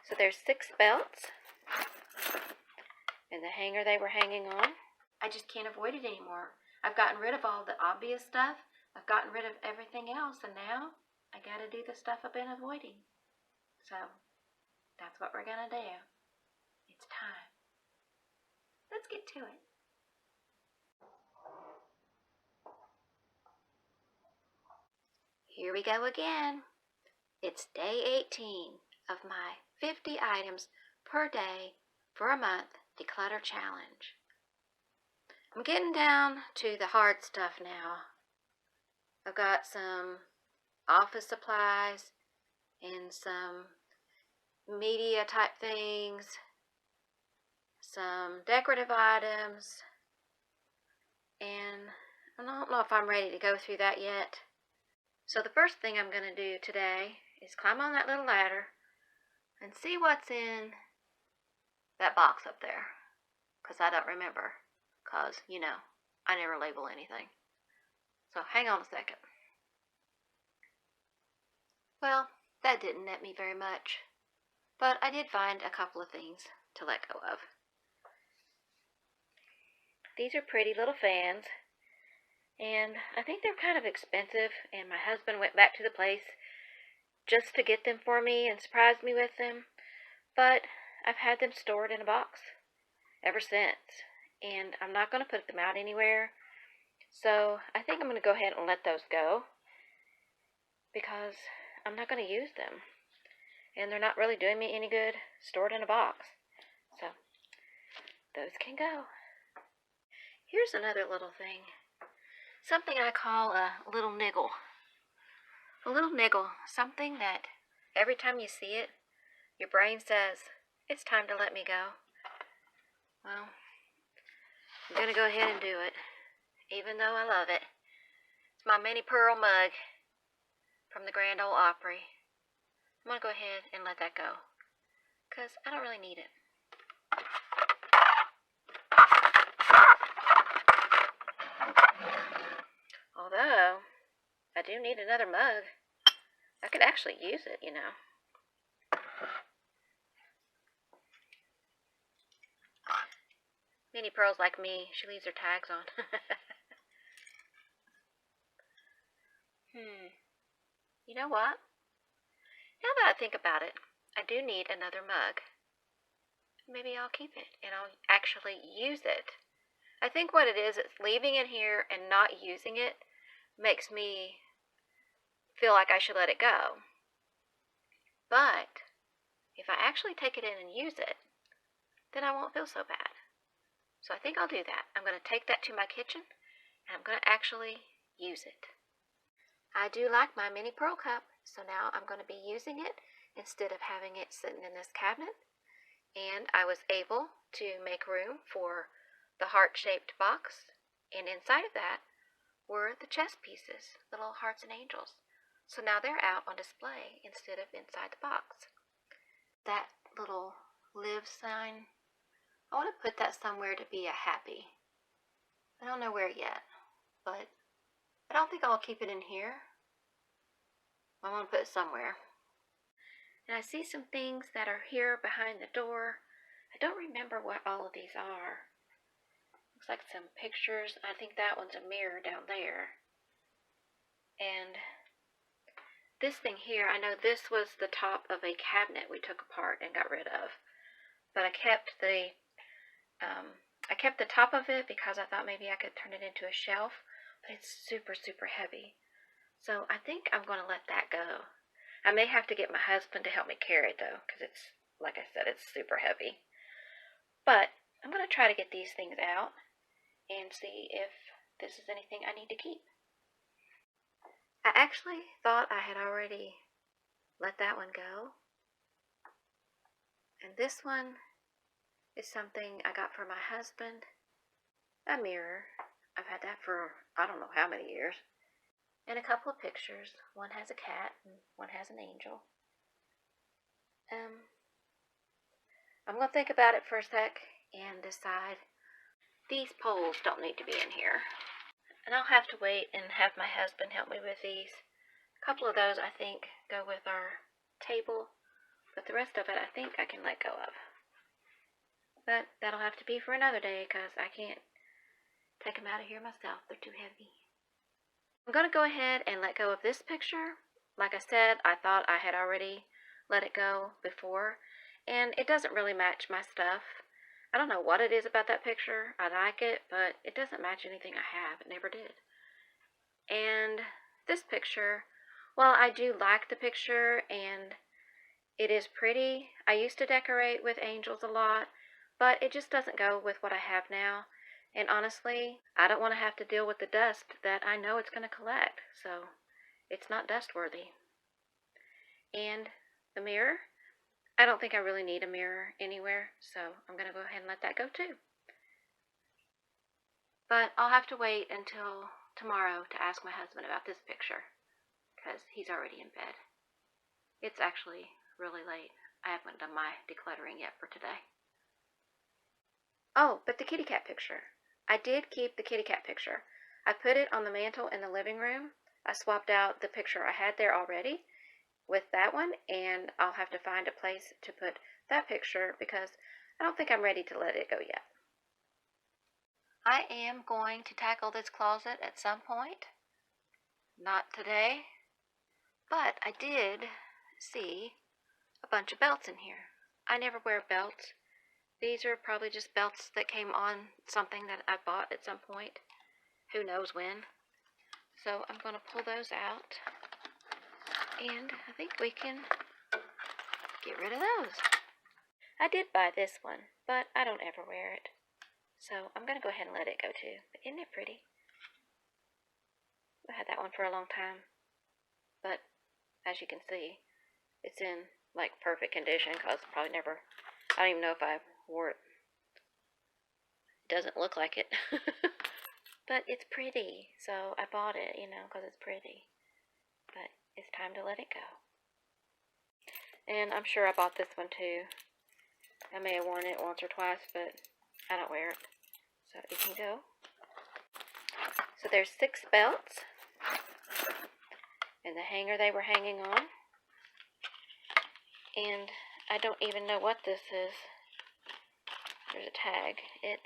So there's 6 belts and the hanger they were hanging on. I just can't avoid it anymore. I've gotten rid of all the obvious stuff. I've gotten rid of everything else, and now I gotta do the stuff I've been avoiding. So that's what we're gonna do. It's time. Let's get to it. Here we go again. It's day 18 of my 50 items per day for a month declutter challenge. I'm getting down to the hard stuff now. I've got some office supplies and some media type things, some decorative items, and I don't know if I'm ready to go through that yet. So the first thing I'm going to do today is climb on that little ladder and see what's in that box up there, because I don't remember, because, you know, I never label anything. So hang on a second. Well, that didn't net me very much, but I did find a couple of things to let go of. These are pretty little fans, and I think they're kind of expensive, and my husband went back to the place just to get them for me and surprise me with them, but I've had them stored in a box ever since, and I'm not going to put them out anywhere, so I think I'm going to go ahead and let those go, because I'm not going to use them, and they're not really doing me any good stored in a box, so those can go. Here's another little thing, something I call a little niggle. A little niggle, something that every time you see it, your brain says, it's time to let me go. Well, I'm going to go ahead and do it, even though I love it. It's my mini pearl mug from the Grand Ole Opry. I'm going to go ahead and let that go, because I don't really need it. Although, I do need another mug. I could actually use it, you know. Mini Pearl's like me. She leaves her tags on. You know what? Now that I think about it, I do need another mug. Maybe I'll keep it and I'll actually use it. I think what it is, it's leaving it here and not using it makes me feel like I should let it go. But if I actually take it in and use it, then I won't feel so bad. So I think I'll do that. I'm going to take that to my kitchen and I'm going to actually use it. I do like my mini pearl cup, so now I'm going to be using it instead of having it sitting in this cabinet. And I was able to make room for the heart-shaped box, and inside of that were the chess pieces, little hearts and angels. So now they're out on display instead of inside the box. That little live sign, I want to put that somewhere to be a happy. I don't know where yet, but I don't think I'll keep it in here. I want to put it somewhere. And I see some things that are here behind the door. I don't remember what all of these are. Looks like some pictures. I think that one's a mirror down there. And this thing here, I know this was the top of a cabinet we took apart and got rid of. But I kept the top of it because I thought maybe I could turn it into a shelf. But it's super, super heavy. So I think I'm going to let that go. I may have to get my husband to help me carry it though, because it's, like I said, it's super heavy. But I'm going to try to get these things out and see if this is anything I need to keep. I actually thought I had already let that one go. And this one is something I got for my husband. A mirror. I've had that for I don't know how many years. And a couple of pictures. One has a cat and one has an angel. I'm going to think about it for a sec and decide. These poles don't need to be in here. And I'll have to wait and have my husband help me with these. A couple of those I think go with our table. But the rest of it, I think I can let go of. But that'll have to be for another day because I can't take them out of here myself. They're too heavy. I'm going to go ahead and let go of this picture. Like I said, I thought I had already let it go before, and it doesn't really match my stuff. I don't know what it is about that picture. I like it, but it doesn't match anything I have. It never did. And this picture, well, I do like the picture, and it is pretty. I used to decorate with angels a lot, but it just doesn't go with what I have now. And honestly, I don't want to have to deal with the dust that I know it's going to collect, so it's not dust worthy. And the mirror, I don't think I really need a mirror anywhere, so I'm going to go ahead and let that go too. But I'll have to wait until tomorrow to ask my husband about this picture, because he's already in bed. It's actually really late. I haven't done my decluttering yet for today. Oh, but the kitty cat picture. I did keep the kitty cat picture. I put it on the mantle in the living room. I swapped out the picture I had there already with that one, and I'll have to find a place to put that picture because I don't think I'm ready to let it go yet. I am going to tackle this closet at some point. Not today, but I did see a bunch of belts in here. I never wear belts. These are probably just belts that came on something that I bought at some point. Who knows when. So I'm going to pull those out. And I think we can get rid of those. I did buy this one, but I don't ever wear it. So I'm going to go ahead and let it go too. But isn't it pretty? I had that one for a long time. But as you can see, it's in like perfect condition because probably never, I don't even know if I wore it. It doesn't look like it. But it's pretty. So I bought it, because it's pretty. But it's time to let it go. And I'm sure I bought this one too. I may have worn it once or twice, but I don't wear it. So it can go. So there's 6 belts. And the hanger they were hanging on. And I don't even know what this is. There's a tag. It's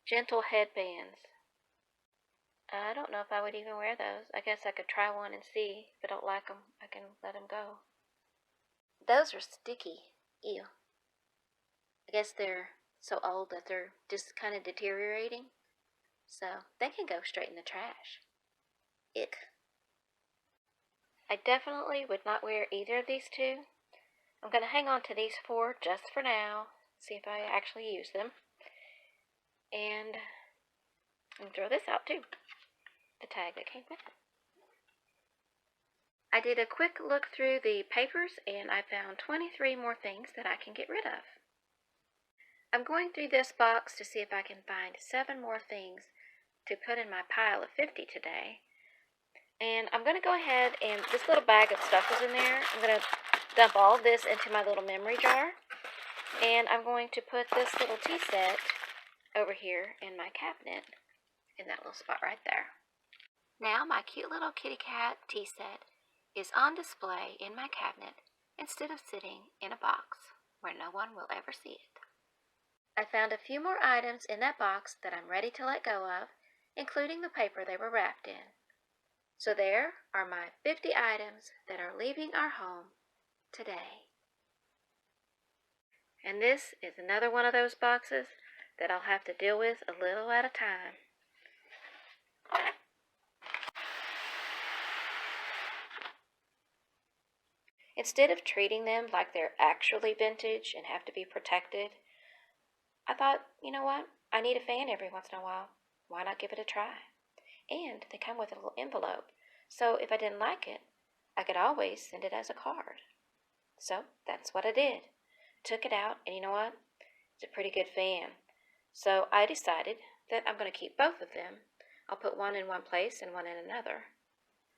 gentle headbands. I don't know if I would even wear those. I guess I could try one and see. If I don't like them, I can let them go. Those are sticky. Ew. I guess they're so old that they're just kind of deteriorating. So they can go straight in the trash. Ick. I definitely would not wear either of these 2. I'm going to hang on to these 4 just for now. See if I actually use them. And throw this out too. The tag that came with it. I did a quick look through the papers and I found 23 more things that I can get rid of. I'm going through this box to see if I can find 7 more things to put in my pile of 50 today. And I'm going to go ahead, and this little bag of stuff is in there. I'm going to dump all of this into my little memory jar. And I'm going to put this little tea set over here in my cabinet in that little spot right there. Now my cute little kitty cat tea set is on display in my cabinet instead of sitting in a box where no one will ever see it. I found a few more items in that box that I'm ready to let go of, including the paper they were wrapped in. So there are my 50 items that are leaving our home today. And this is another one of those boxes that I'll have to deal with a little at a time. Instead of treating them like they're actually vintage and have to be protected, I thought, you know what? I need a fan every once in a while. Why not give it a try? And they come with a little envelope. So if I didn't like it, I could always send it as a card. So that's what I did. Took it out, and you know what? It's a pretty good fan. So I decided that I'm going to keep both of them. I'll put one in one place and one in another.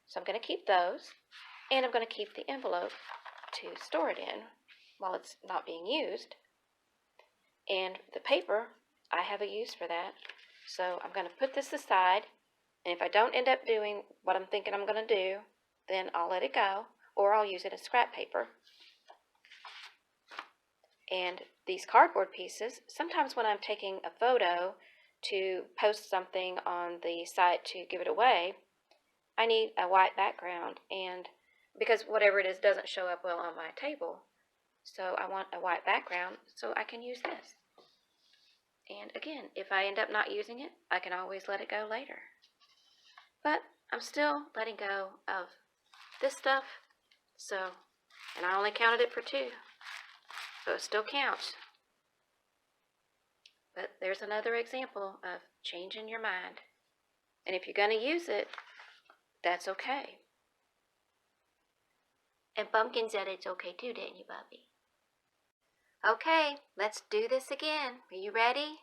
So I'm going to keep those, and I'm going to keep the envelope to store it in while it's not being used. And the paper, I have a use for that. So I'm going to put this aside, and if I don't end up doing what I'm thinking I'm going to do, then I'll let it go, or I'll use it as scrap paper. And these cardboard pieces, sometimes when I'm taking a photo to post something on the site to give it away, I need a white background, and because whatever it is doesn't show up well on my table, so I want a white background so I can use this. And again, if I end up not using it, I can always let it go later. But I'm still letting go of this stuff, and I only counted it for 2, so it still counts. But there's another example of changing your mind. And if you're going to use it, that's okay. And Pumpkin said it's okay too, didn't you, Bubby? Okay, let's do this again. Are you ready?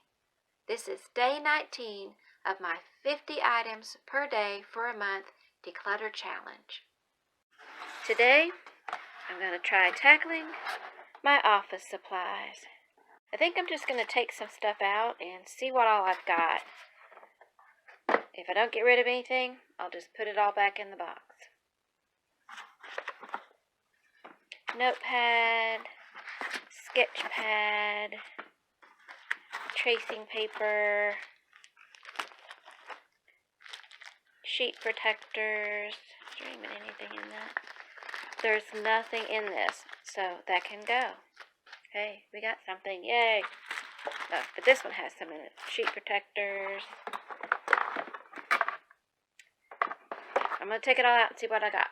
This is day 19 of my 50 items per day for a month declutter challenge. Today, I'm going to try tackling my office supplies. I think I'm just going to take some stuff out and see what all I've got. If I don't get rid of anything, I'll just put it all back in the box. Notepad, sketch pad, tracing paper, sheet protectors. Is there even anything in that? There's nothing in this, so that can go. Hey, we got something, yay! No, but this one has some in it. Sheet protectors. I'm going to take it all out and see what I got.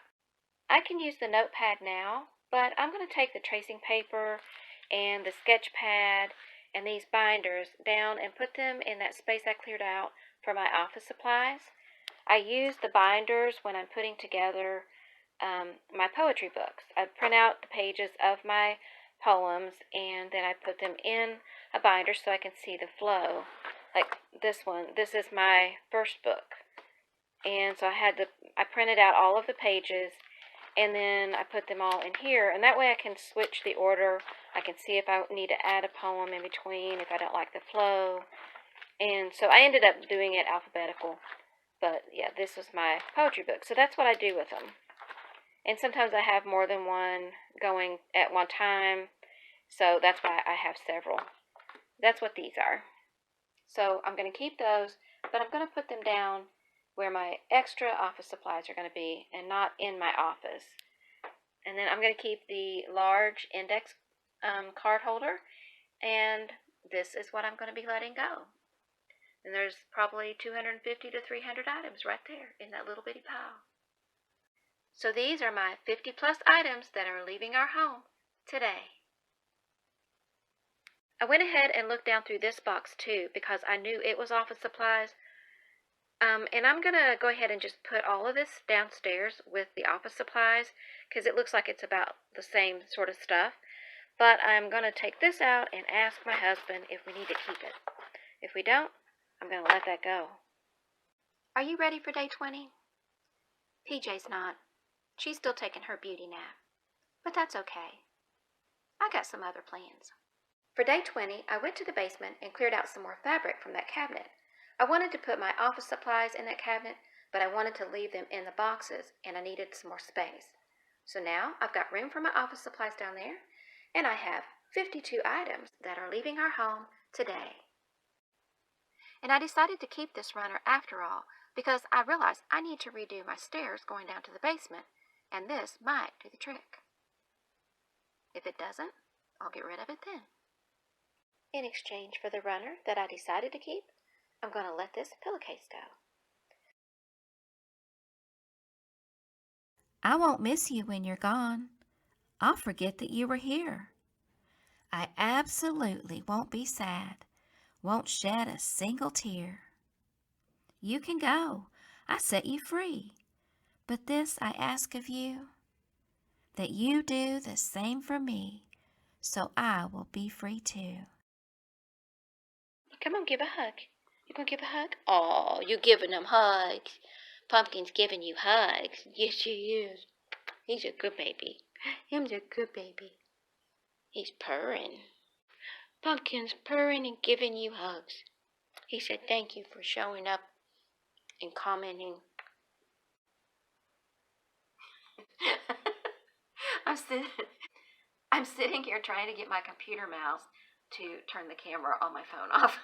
I can use the notepad now, but I'm going to take the tracing paper and the sketch pad and these binders down and put them in that space I cleared out for my office supplies. I use the binders when I'm putting together my poetry books. I print out the pages of my poems and then I put them in a binder so I can see the flow. Like this one, this is my first book. And so I printed out all of the pages and then I put them all in here, and that way I can switch the order. I can see if I need to add a poem in between, if I don't like the flow. And so I ended up doing it alphabetical. But yeah, this was my poetry book. So that's what I do with them. And sometimes I have more than one going at one time. So that's why I have several. That's what these are. So I'm going to keep those, but I'm going to put them down where my extra office supplies are going to be and not in my office. And then I'm going to keep the large index card holder, and this is what I'm going to be letting go. And there's probably 250 to 300 items right there in that little bitty pile. So these are my 50 plus items that are leaving our home today. I went ahead and looked down through this box too because I knew it was office supplies. And I'm going to go ahead and just put all of this downstairs with the office supplies because it looks like it's about the same sort of stuff. But I'm going to take this out and ask my husband if we need to keep it. If we don't, I'm going to let that go. Are you ready for day 20? PJ's not. She's still taking her beauty nap. But that's okay. I got some other plans. For day 20, I went to the basement and cleared out some more fabric from that cabinet. I wanted to put my office supplies in that cabinet, but I wanted to leave them in the boxes, and I needed some more space. So now I've got room for my office supplies down there, and I have 52 items that are leaving our home today. And I decided to keep this runner after all, because I realized I need to redo my stairs going down to the basement, and this might do the trick. If it doesn't, I'll get rid of it then. In exchange for the runner that I decided to keep, I'm going to let this pillowcase go. I won't miss you when you're gone. I'll forget that you were here. I absolutely won't be sad, won't shed a single tear. You can go, I set you free, but this I ask of you, that you do the same for me, so I will be free too. Come on, give a hug. You gonna give a hug? Oh, you giving them hugs. Pumpkin's giving you hugs. Yes, she is. He's a good baby. He's a good baby. He's purring. Pumpkin's purring and giving you hugs. He said thank you for showing up and commenting. I'm sitting, I'm sitting here trying to get my computer mouse to turn the camera on my phone off.